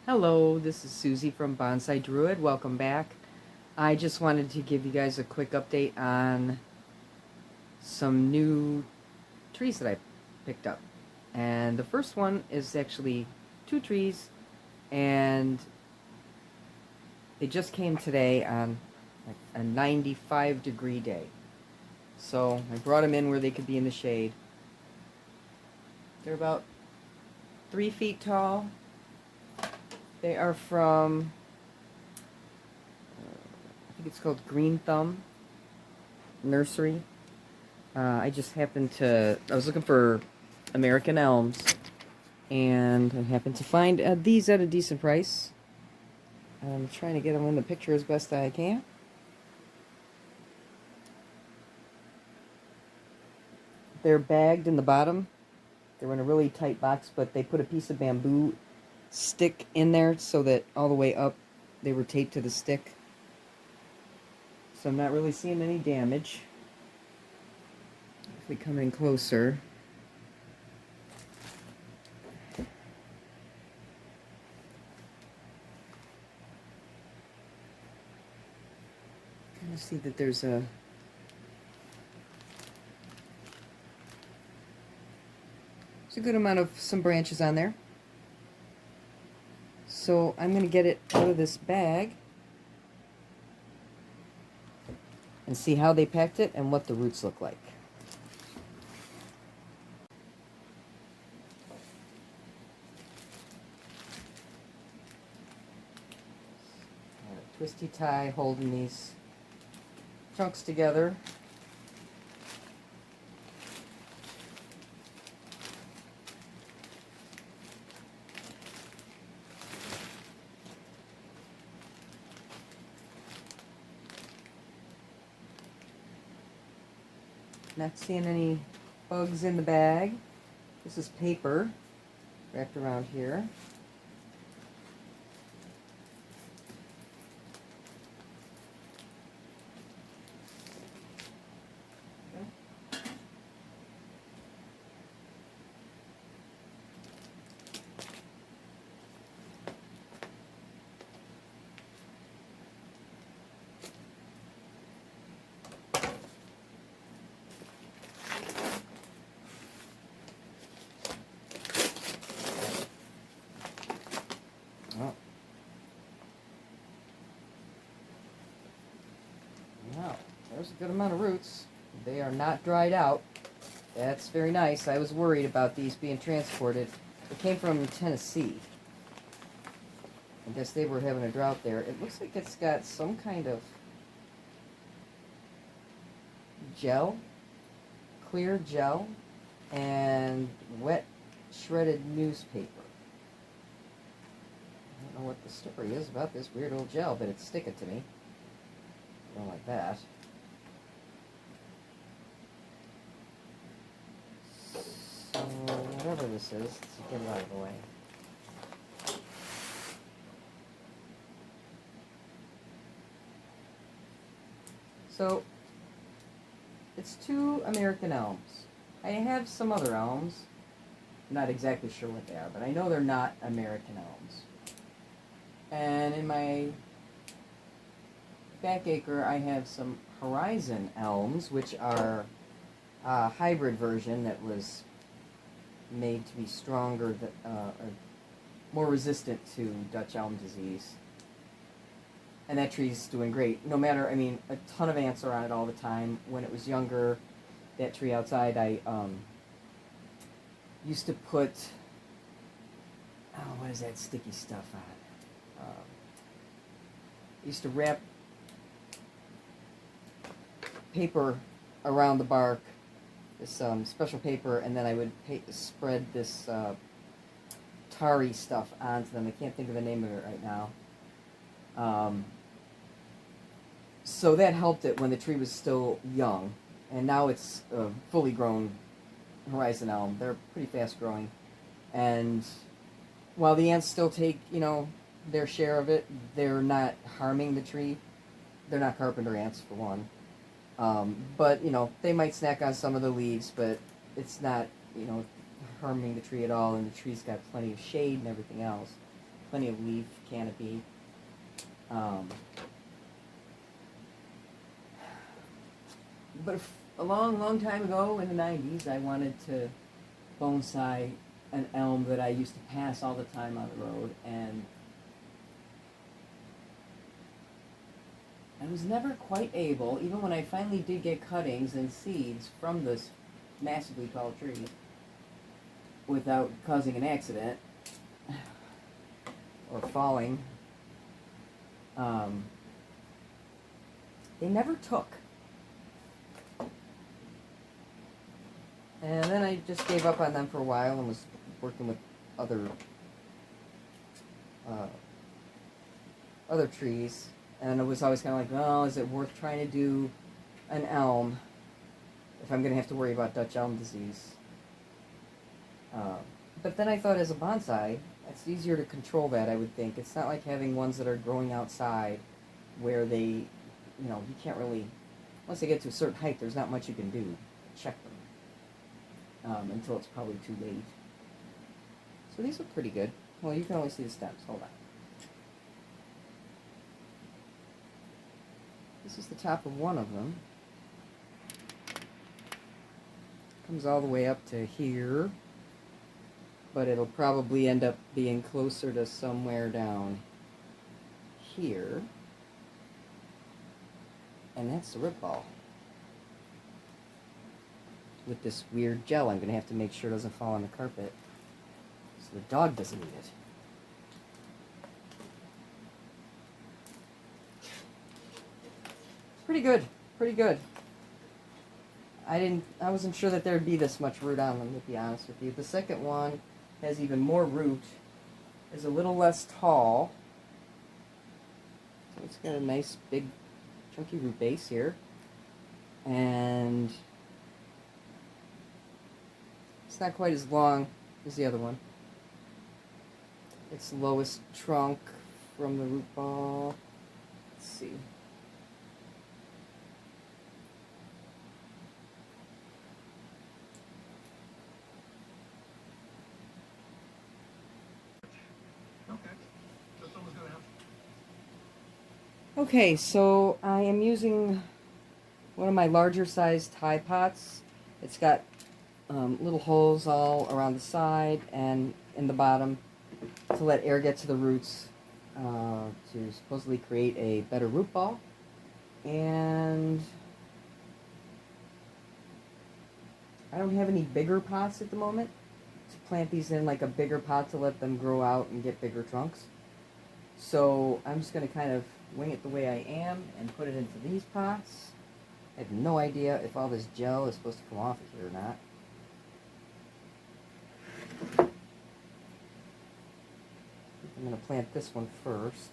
Hello, this is Suzy from Bonsai Druid. Welcome back. I just wanted to give you guys a quick update on some new trees that I picked up. And the first one is actually two trees, and they just came today on like a 95-degree day. So I brought them in where they could be in the shade. They're about 3 feet tall. They are from, I think it's called Green Thumb Nursery. I just happened to, I was looking for American Elms, and I happened to find these at a decent price. I'm trying to get them in the picture as best I can. They're bagged in the bottom. They're in a really tight box, but they put a piece of bamboo stick in there so that all the way up they were taped to the stick. So I'm not really seeing any damage. If we come in closer, you see that there's a good amount of some branches on there. So I'm going to get it out of this bag and see how they packed it and what the roots look like. A twisty tie holding these chunks together. Not seeing any bugs in the bag. This is paper wrapped around here. Oh. Wow, there's a good amount of roots. They are not dried out. That's very nice. I was worried about these being transported. They came from Tennessee. I guess they were having a drought there. It looks like it's got some kind of gel, clear gel, and wet shredded newspaper. I don't know what the story is about this weird old gel, but it's sticking to me. I don't like that. So, whatever this is, let's get it out of the way. So, it's two American elms. I have some other elms. I'm not exactly sure what they are, but I know they're not American elms. And in my back acre, I have some Horizon elms, which are a hybrid version that was made to be stronger, or more resistant to Dutch elm disease. And that tree's doing great. No matter, I mean, a ton of ants are on it all the time. When it was younger, that tree outside, I used to put, what is that sticky stuff on it? Used to wrap paper around the bark, this special paper, and then I would spread this tarry stuff onto them. I can't think of the name of it right now. So that helped it when the tree was still young, and now it's a fully grown Horizon elm. They're pretty fast growing, and while the ants still take, their share of it, they're not harming the tree. They're not carpenter ants, for one. But, they might snack on some of the leaves, but it's not, harming the tree at all, and the tree's got plenty of shade and everything else. plenty of leaf canopy. But a long, long time ago in the 90s, I wanted to bonsai an elm that I used to pass all the time on the road, and I was never quite able, even when I finally did get cuttings and seeds from this massively tall tree, without causing an accident or falling, they never took. And then I just gave up on them for a while and was working with other trees. And it was always kind of like, oh, is it worth trying to do an elm if I'm going to have to worry about Dutch elm disease? But then I thought, as a bonsai, it's easier to control that, I would think. It's not like having ones that are growing outside where they, you can't really, once they get to a certain height, there's not much you can do to check them until it's probably too late. So these look pretty good. Well, you can only see the stems. Hold on. This is the top of one of them. Comes all the way up to here, but it'll probably end up being closer to somewhere down here. And that's the root ball. With this weird gel, I'm going to have to make sure it doesn't fall on the carpet so the dog doesn't eat it. Pretty good, pretty good. I wasn't sure that there'd be this much root on them, to be honest with you. The second one has even more root, is a little less tall. So it's got a nice big chunky root base here. And it's not quite as long as the other one. Its lowest trunk from the root ball. Let's see. Okay, so I am using one of my larger size Tide pots. It's got little holes all around the side and in the bottom to let air get to the roots to supposedly create a better root ball. And I don't have any bigger pots at the moment to plant these in, like a bigger pot to let them grow out and get bigger trunks. So I'm just going to kind of wing it the way I am and put it into these pots. I have no idea if all this gel is supposed to come off of here or not. I'm going to plant this one first.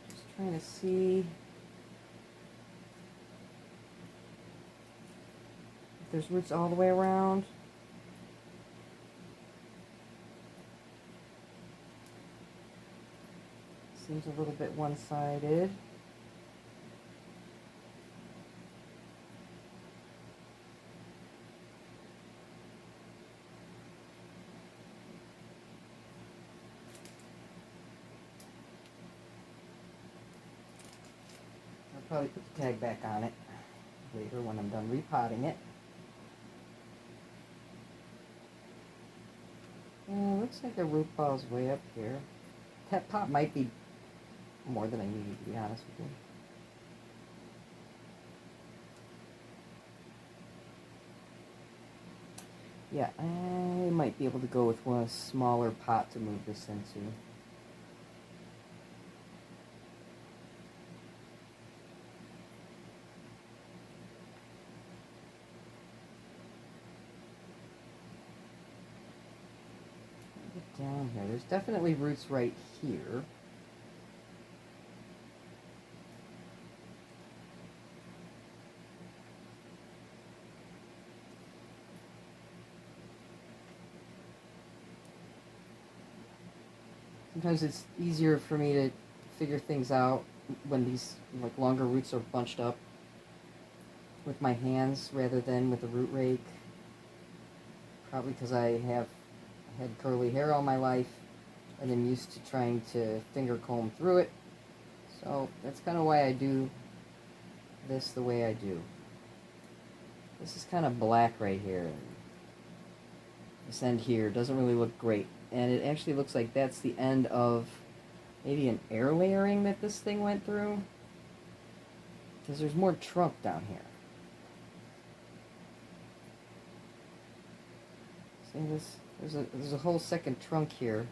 Just trying to see if there's roots all the way around. Seems a little bit one-sided. I'll probably put the tag back on it later when I'm done repotting it. Looks like the root ball's way up here. That pot might be more than I need, to be honest with you. Yeah, I might be able to go with one smaller pot to move this into. Get down here. There's definitely roots right here. Sometimes it's easier for me to figure things out when these longer roots are bunched up with my hands rather than with a root rake. Probably because I had curly hair all my life and I'm used to trying to finger comb through it. So that's kind of why I do this the way I do. This is kind of black right here. This end here doesn't really look great. And it actually looks like that's the end of maybe an air layering that this thing went through. Because there's more trunk down here. See this? There's a whole second trunk here.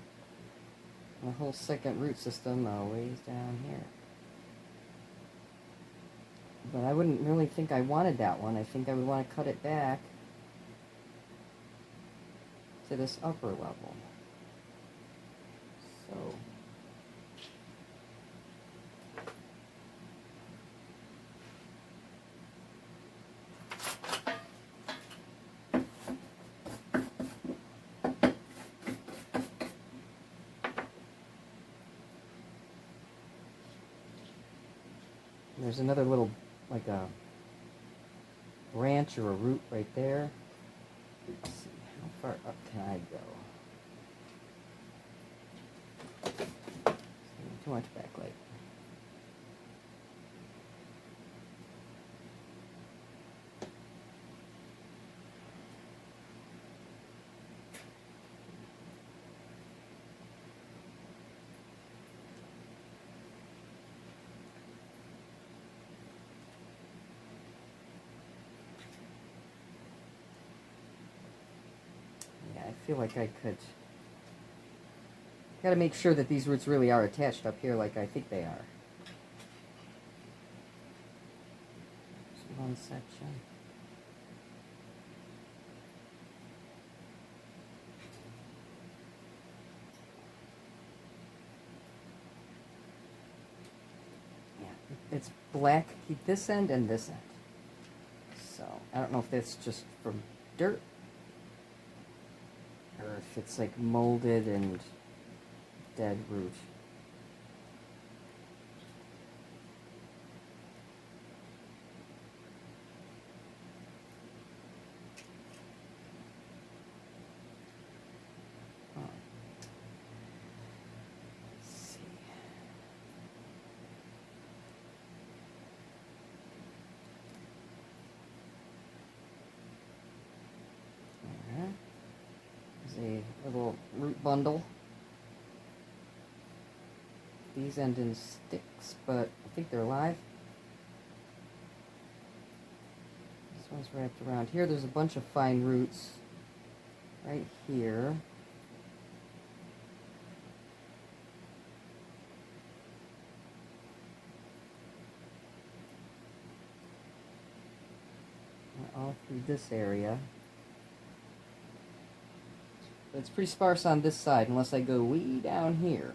And a whole second root system ways down here. But I wouldn't really think I wanted that one. I think I would want to cut it back to this upper level. So there's another little, like a branch or a root right there. Let's see, how far up can I go? Too much backlight. I feel like I could. Got to make sure that these roots really are attached up here like I think they are. Just one section. Yeah, it's black, this end and this end. So, I don't know if that's just from dirt or if it's like molded and dead root. Let's see. There's a little root bundle. These end in sticks, but I think they're alive. This one's wrapped around here. There's a bunch of fine roots right here. All through this area. But it's pretty sparse on this side unless I go way down here.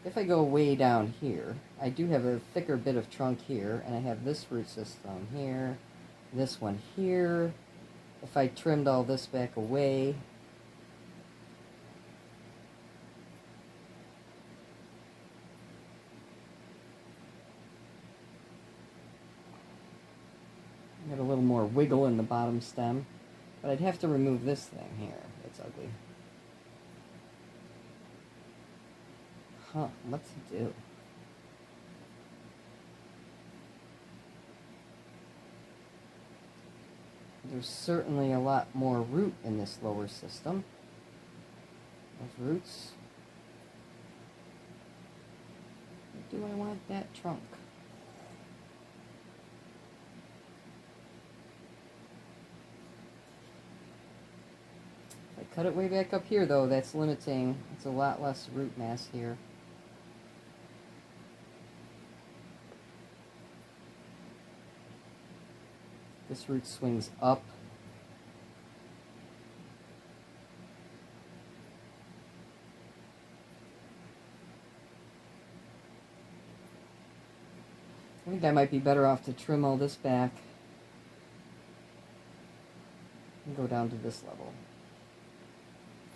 If I go way down here, I do have a thicker bit of trunk here, and I have this root system here, this one here. If I trimmed all this back away, I got a little more wiggle in the bottom stem, but I'd have to remove this thing here. It's ugly. Huh, what's it do? There's certainly a lot more root in this lower system. Those roots. Do I want that trunk? If I cut it way back up here, though, that's limiting. It's a lot less root mass here. This root swings up. I think I might be better off to trim all this back and go down to this level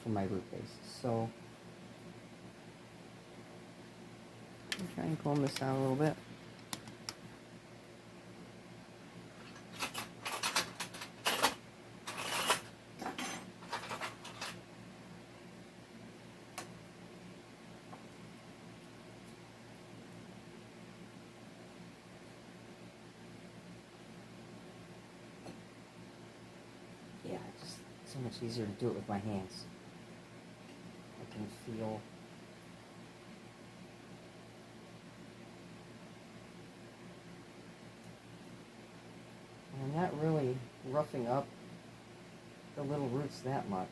for my root base. So, let me try and comb this out a little bit. so much easier to do it with my hands. I can feel. And I'm not really roughing up the little roots that much.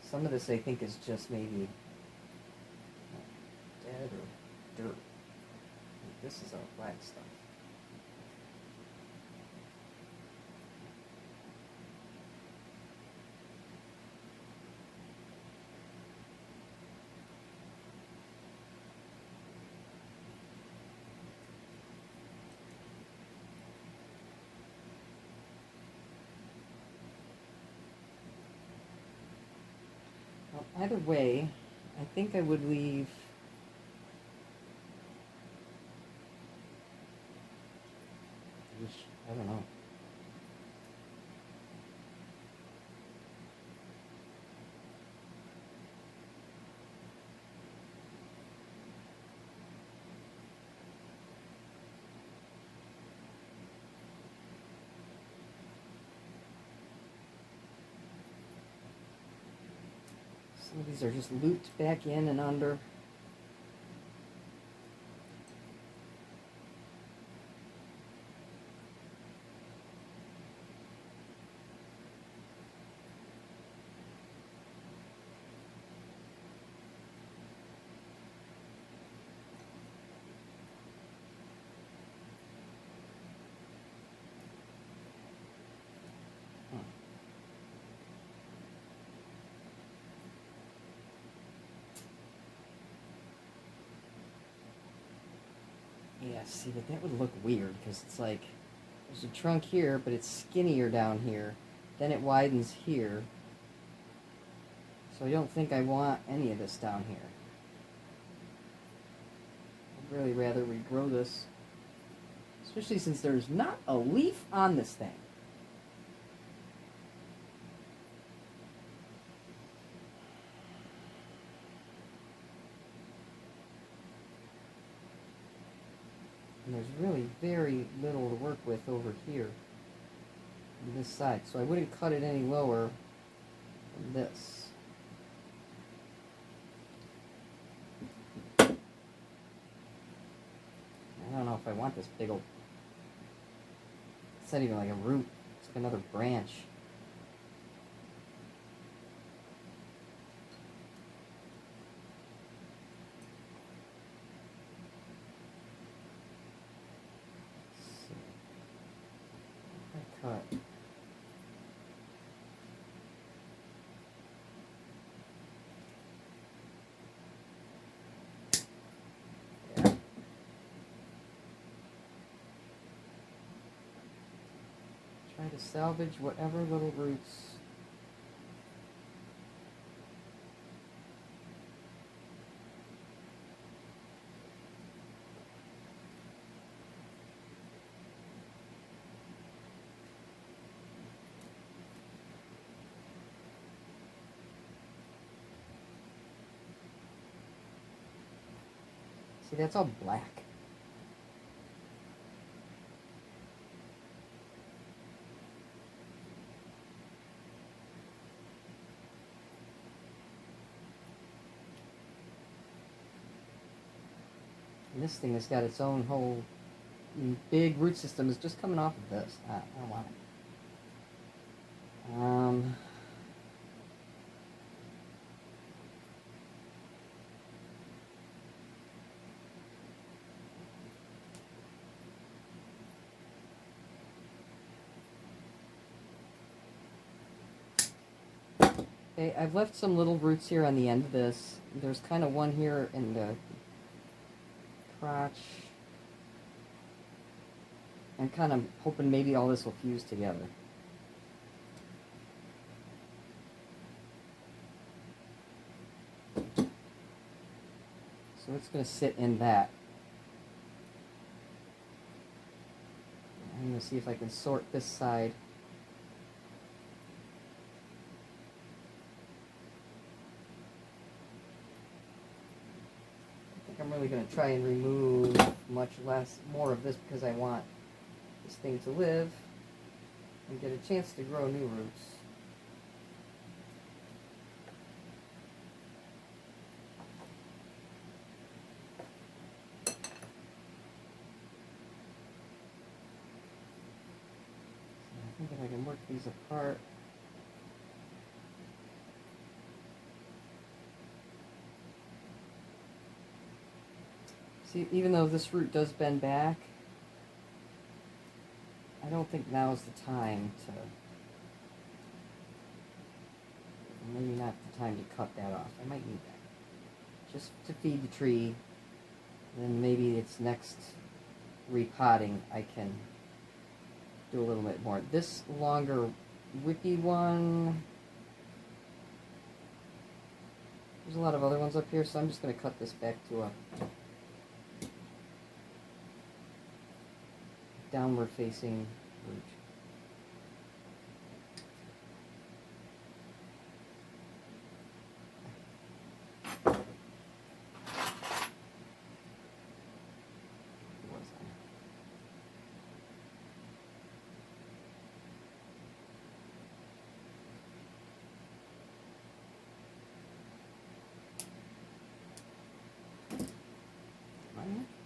Some of this I think is just maybe dead or dirt. This is our black stuff. Well, either way, I think I would leave I don't know. Some of these are just looped back in and under. Yeah, see, but that would look weird because it's like there's a trunk here, but it's skinnier down here. Then it widens here. So I don't think I want any of this down here. I'd really rather regrow this, especially since there's not a leaf on this thing. And there's really very little to work with over here on this side. So I wouldn't cut it any lower than this. I don't know if I want this big old... It's not even like a root. It's like another branch. Cut. Yeah. Try to salvage whatever little roots. See, that's all black. And this thing has got its own whole big root system is just coming off of this. I don't want it. Okay, I've left some little roots here on the end of this. There's kind of one here in the crotch. I'm kind of hoping maybe all this will fuse together. So it's going to sit in that. I'm going to see if I can sort this side. I'm really going to try and remove more of this because I want this thing to live and get a chance to grow new roots. these apart. See, even though this root does bend back, I don't think now is the time to, maybe not the time to cut that off. I might need that. Just to feed the tree. Then maybe its next repotting I can do a little bit more. This longer whippy one, there's a lot of other ones up here, so I'm just going to cut this back to a downward facing root.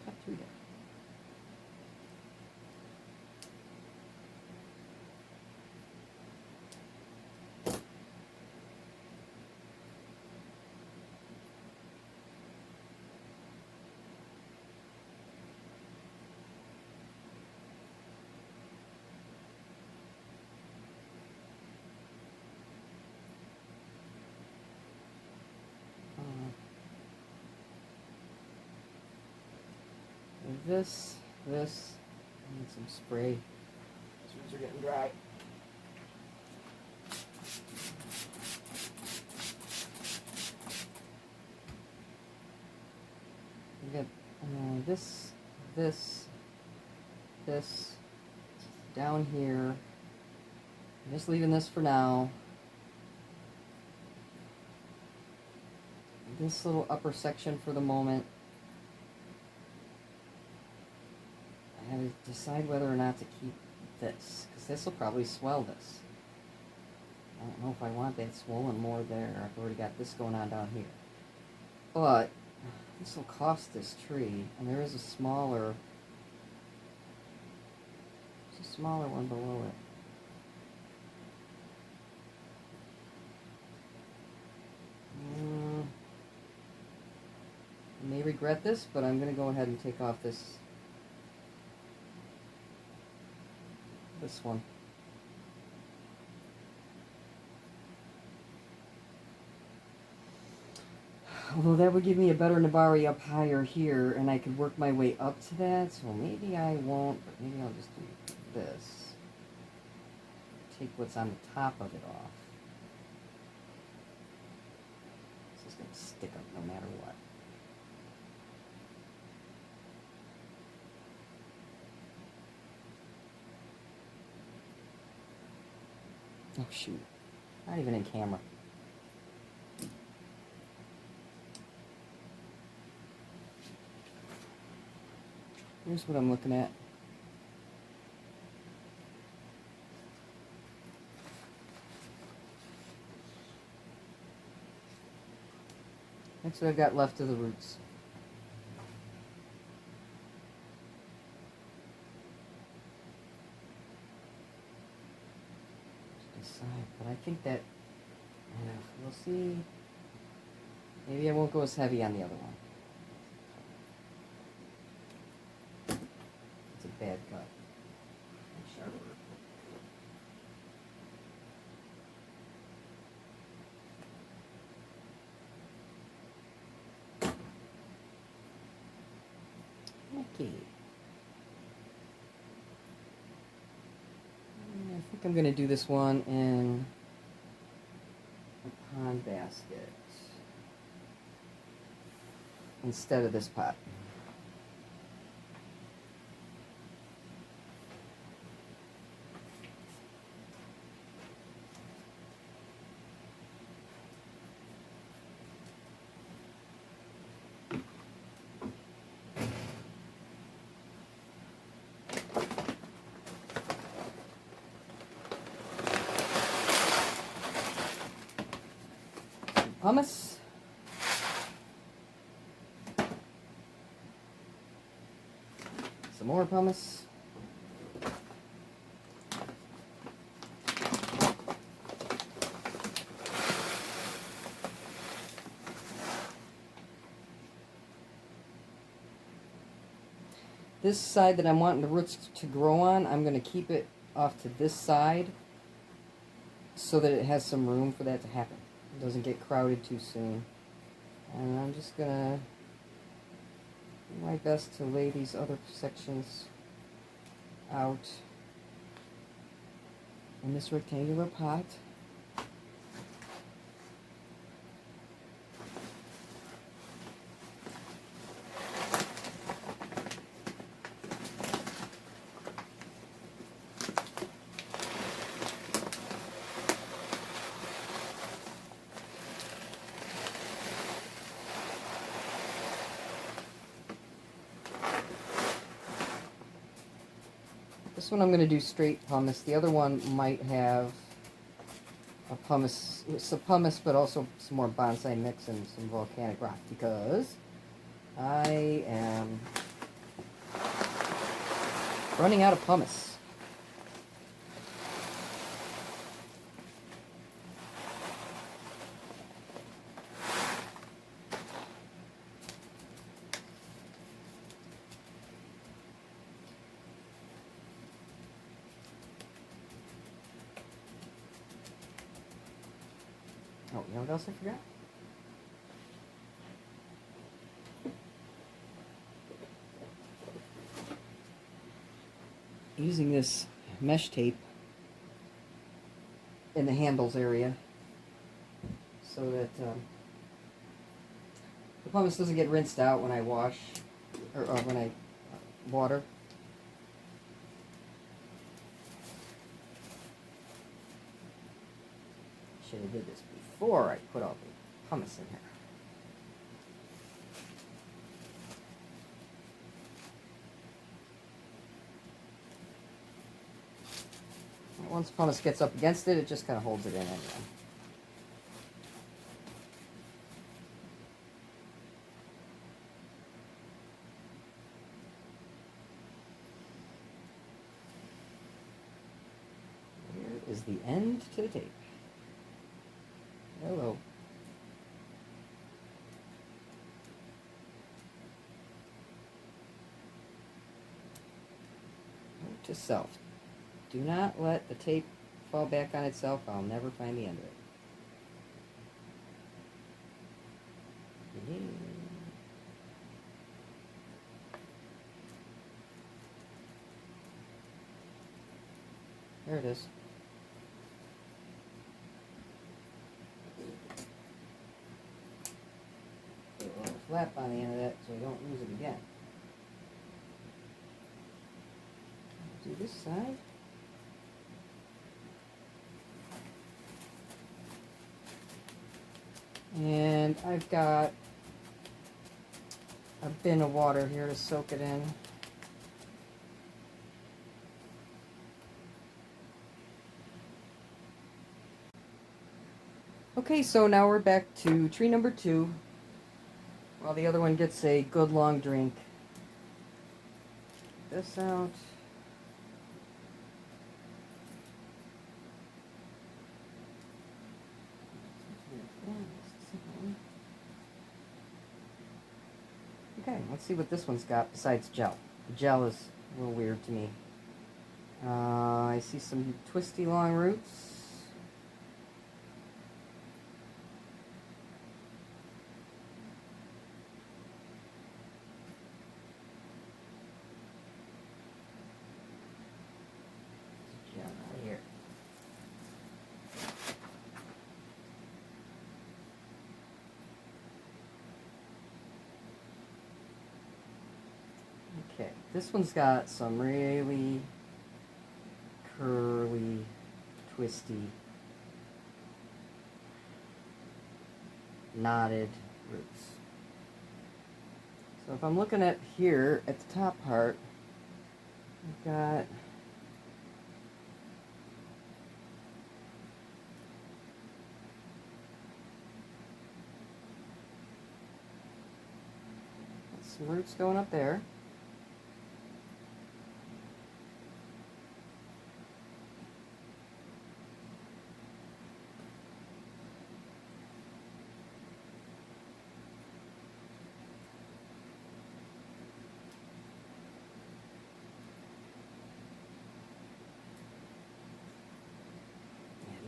Cut through there. This, I need some spray. These roots are getting dry. We got this, down here. I'm just leaving this for now. This little upper section for the moment. I have to decide whether or not to keep this, because this will probably swell this. I don't know if I want that swollen more there. I've already got this going on down here. But this will cost this tree, and there is a smaller one below it. I may regret this, but I'm going to go ahead and take off this one. Although that would give me a better Nabari up higher here, and I could work my way up to that, so maybe I won't, but maybe I'll just do this. Take what's on the top of it off. This is going to stick up no matter what. Oh shoot, not even in camera. Here's what I'm looking at. That's what I've got left of the roots. But I think that, we'll see. Maybe I won't go as heavy on the other one. It's a bad cut. Okay. I think I'm going to do this one in a pond basket instead of this pot. Hummus. Some more pumice. This side that I'm wanting the roots to grow on, I'm going to keep it off to this side so that it has some room for that to happen. It doesn't get crowded too soon. And I'm just going to do my best to lay these other sections out in this rectangular pot. This one I'm going to do straight pumice. The other one might have a pumice, some pumice, but also some more bonsai mix and some volcanic rock because I am running out of pumice. Oh, you know what else I forgot? Using this mesh tape in the handles area so that the pumice doesn't get rinsed out when I wash or when I water. Should have did this before I put all the pumice in here. Once pumice gets up against it, it just kind of holds it in anyway. Here is the end to the tape. Hello. Note to self. Do not let the tape fall back on itself. I'll never find the end of it. There it is. Put a little flap on the end of that so we don't lose it again. Do this side. And I've got a bin of water here to soak it in. Okay, so now we're back to tree number 2 while the other one gets a good long drink. Get this out. Okay, let's see what this one's got besides gel. The gel is a little weird to me. I see some twisty long roots. Gel right here. Okay, this one's got some really curly, twisty, knotted roots. So if I'm looking at here at the top part, I've got some roots going up there.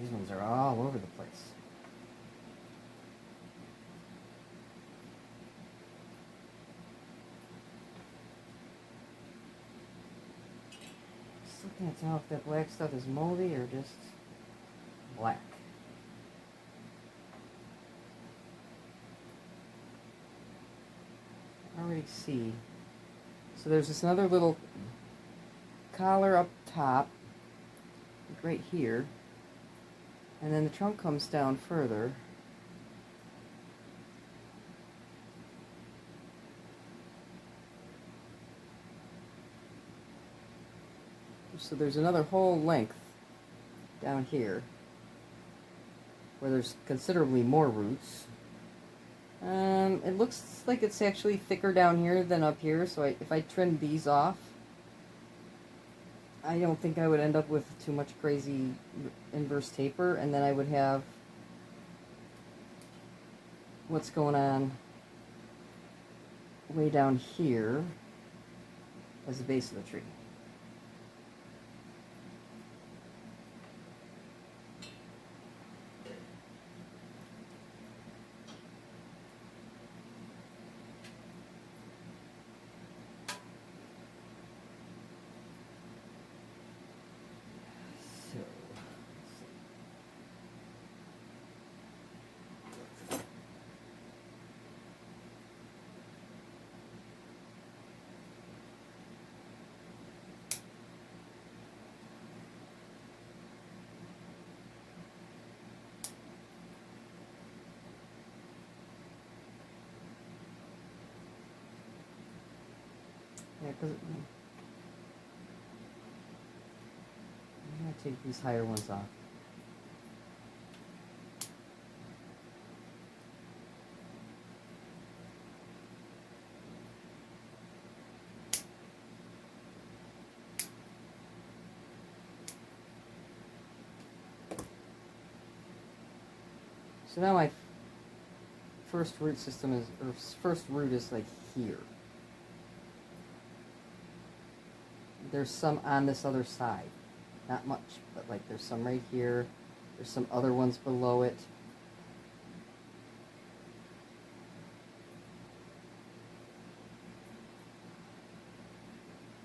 These ones are all over the place. Just looking to tell if that black stuff is moldy or just black. I already see. So there's this another little collar up top, like right here, and then the trunk comes down further. So there's another whole length down here where there's considerably more roots. It looks like it's actually thicker down here than up here, so if I trimmed these off, I don't think I would end up with too much crazy inverse taper, and then I would have what's going on way down here as the base of the tree. Yeah, because I'm going to take these higher ones off. So now my first root system is, or first root is like here. There's some on this other side. Not much, but like there's some right here. There's some other ones below it.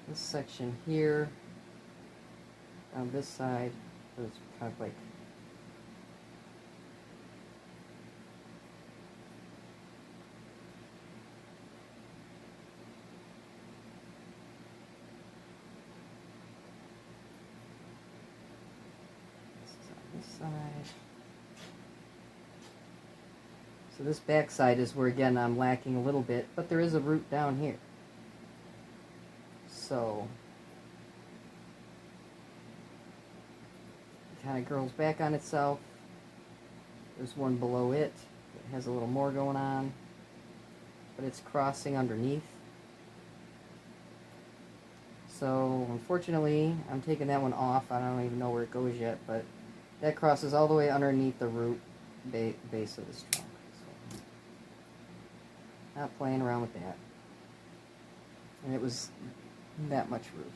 This section here, on this side, there's kind of like side. So this back side is where again I'm lacking a little bit, but there is a root down here. So it kind of grows back on itself. There's one below it that has a little more going on, but it's crossing underneath. So unfortunately I'm taking that one off. I don't even know where it goes yet, but that crosses all the way underneath the root base of this trunk. So, not playing around with that. And it was that much root.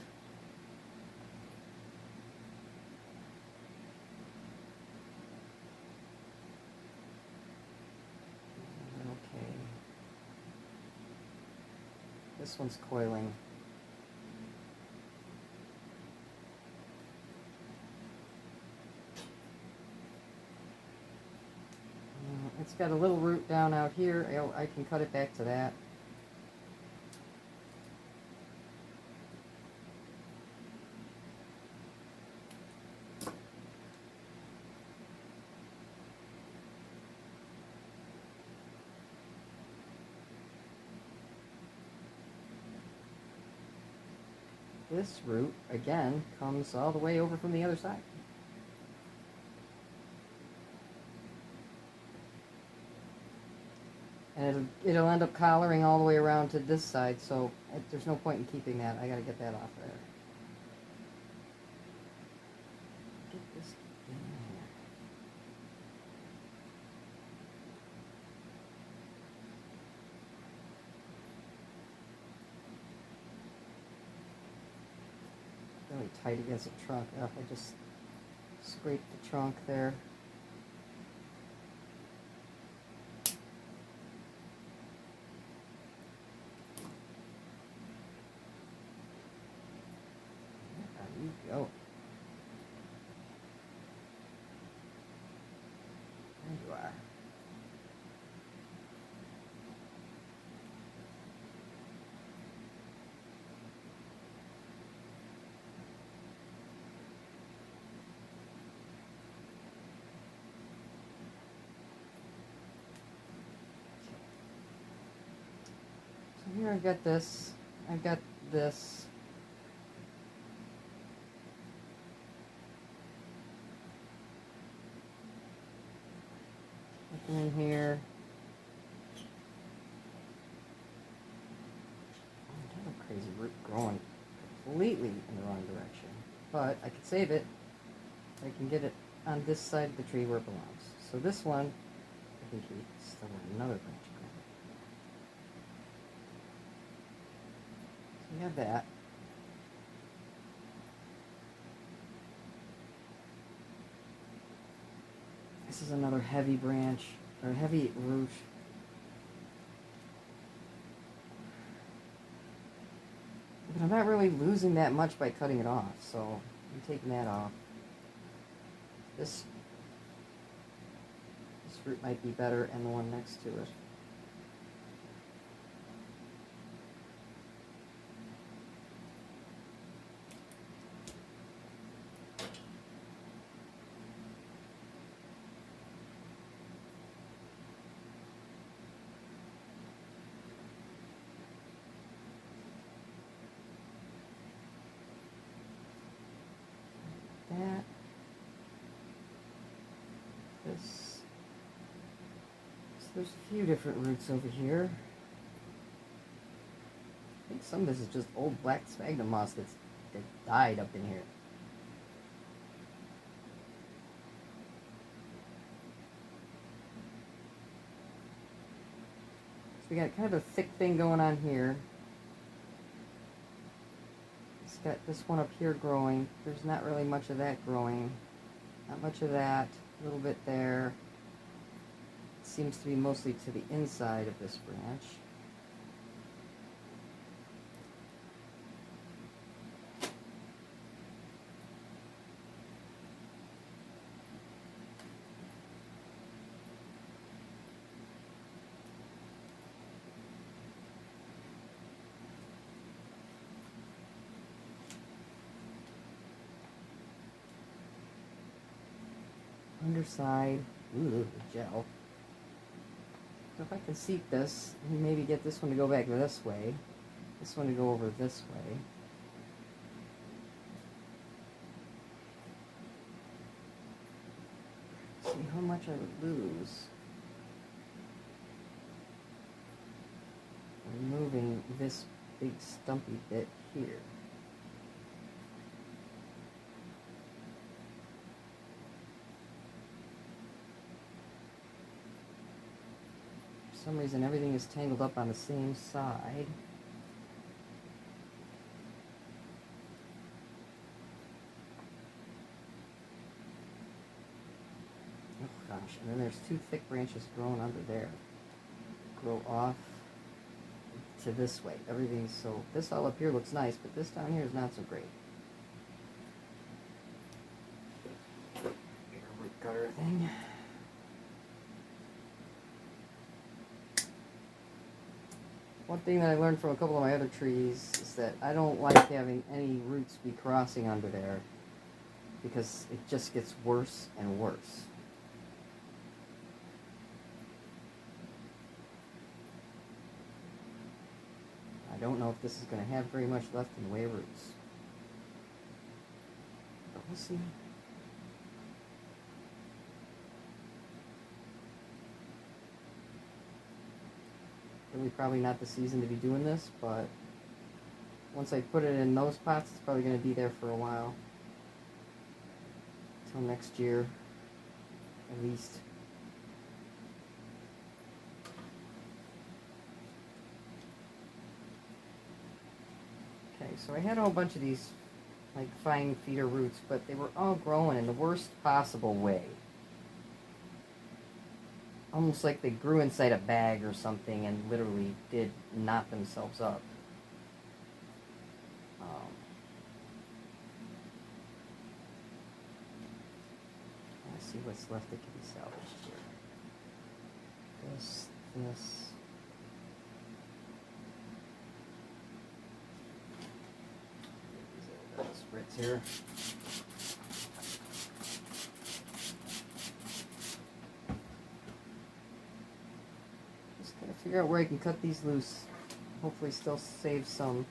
Okay. This one's coiling. It's got a little root down out here. I can cut it back to that. This root, again, comes all the way over from the other side. And it'll end up collaring all the way around to this side, so there's no point in keeping that. I gotta get that off there. Get this in here. Really tight against the trunk. Oh, I just scrape the trunk there. There you go. There you are. So here I've got this. I've got this. In here. I have a crazy root growing completely in the wrong direction. But I can save it. I can get it on this side of the tree where it belongs. So this one, I think we still have another branch growing. So we have that. This is another heavy branch, or heavy root. But I'm not really losing that much by cutting it off, so I'm taking that off. This root might be better, and the one next to it. That. This. So there's a few different roots over here. I think some of this is just old black sphagnum moss that died up in here. So we got kind of a thick thing going on here. It's got this one up here growing. There's not really much of that growing. Not much of that. A little bit there. It seems to be mostly to the inside of this branch. Underside, ooh, gel. So if I can seat this, and maybe get this one to go back this way, this one to go over this way. See how much I would lose removing this big stumpy bit here. For some reason everything is tangled up on the same side. Oh gosh, and then there's two thick branches growing under there. Grow off to this way. Everything's so, this all up here looks nice, but this down here is not so great. Bigger root gutter thing. One thing that I learned from a couple of my other trees is that I don't like having any roots be crossing under there because it just gets worse and worse. I don't know if this is going to have very much left in the way of roots. But we'll see. Really probably not the season to be doing this, but once I put it in those pots, it's probably going to be there for a while. Until next year, at least. Okay, so I had a whole bunch of these like fine feeder roots, but they were all growing in the worst possible way. Almost like they grew inside a bag or something and literally did knot themselves up. Let's see what's left that can be salvaged here. This. Spritz here. Just gotta figure out where I can cut these loose. Hopefully still save some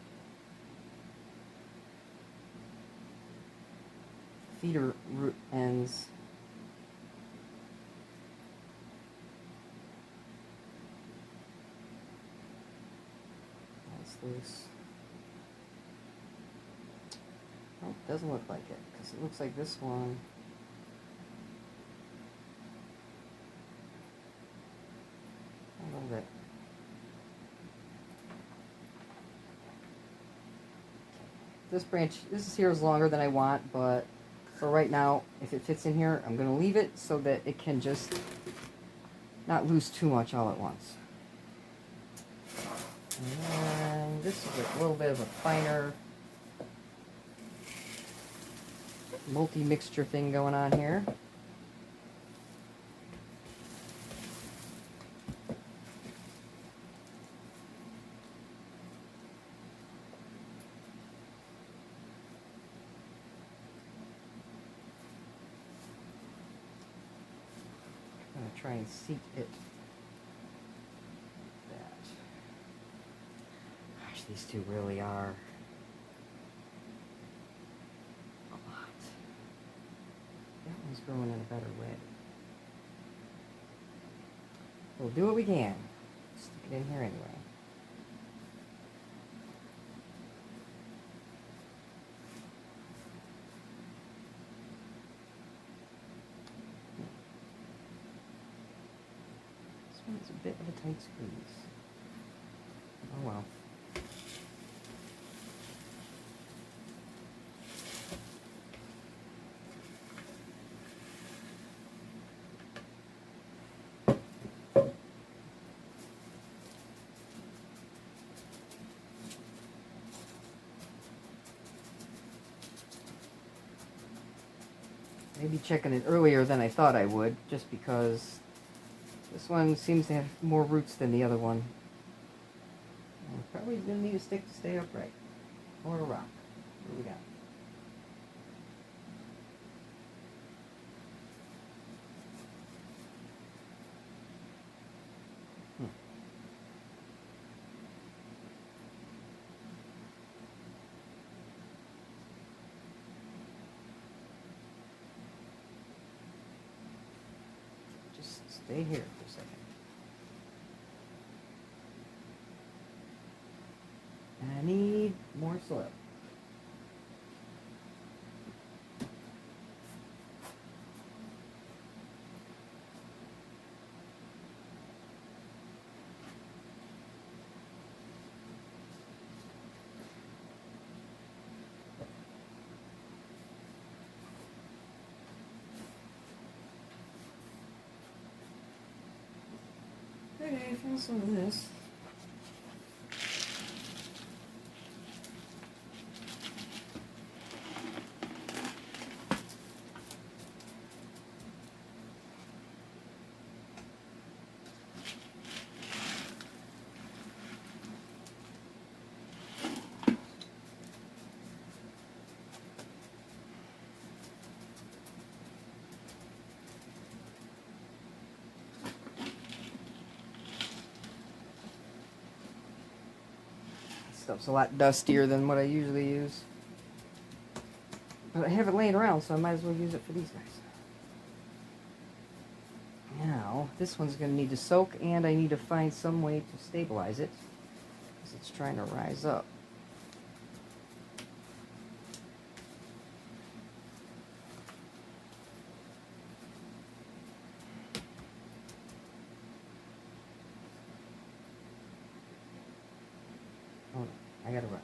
feeder root ends. That's loose. Oh, doesn't look like it, because it looks like this one. A little bit. This branch, this here is longer than I want, but for right now, if it fits in here, I'm going to leave it so that it can just not lose too much all at once. And this is a little bit of a finer multi-mixture thing going on here. I'm going to try and seat it. That. Gosh, these two really are a lot. That one's growing in a better way. We'll do what we can. Stick it in here anyway. This one's a bit of a tight squeeze. Oh well. Maybe checking it earlier than I thought I would, just because this one seems to have more roots than the other one. And probably going to need a stick to stay upright. Or a rock. What do we got? Just stay here for a second. I need more soil. Okay, I found some of this. Stuff's a lot dustier than what I usually use. But I have it laying around, so I might as well use it for these guys. Now, this one's going to need to soak, and I need to find some way to stabilize it, because it's trying to rise up. Hold on, I gotta run.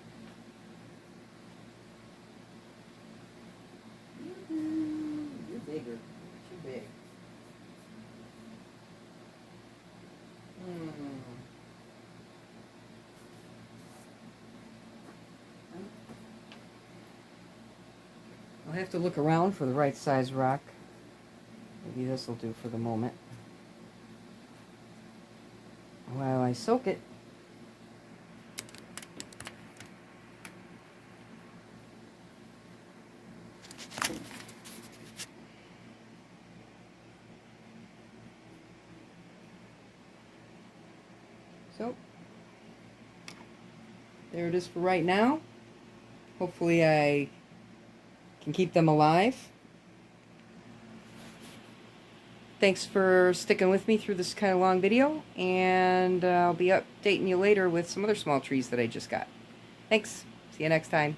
I'll have to look around for the right size rock. Maybe this will do for the moment. While I soak it. So, there it is for right now. Hopefully I can keep them alive. Thanks for sticking with me through this kind of long video, and I'll be updating you later with some other small trees that I just got. Thanks. See you next time.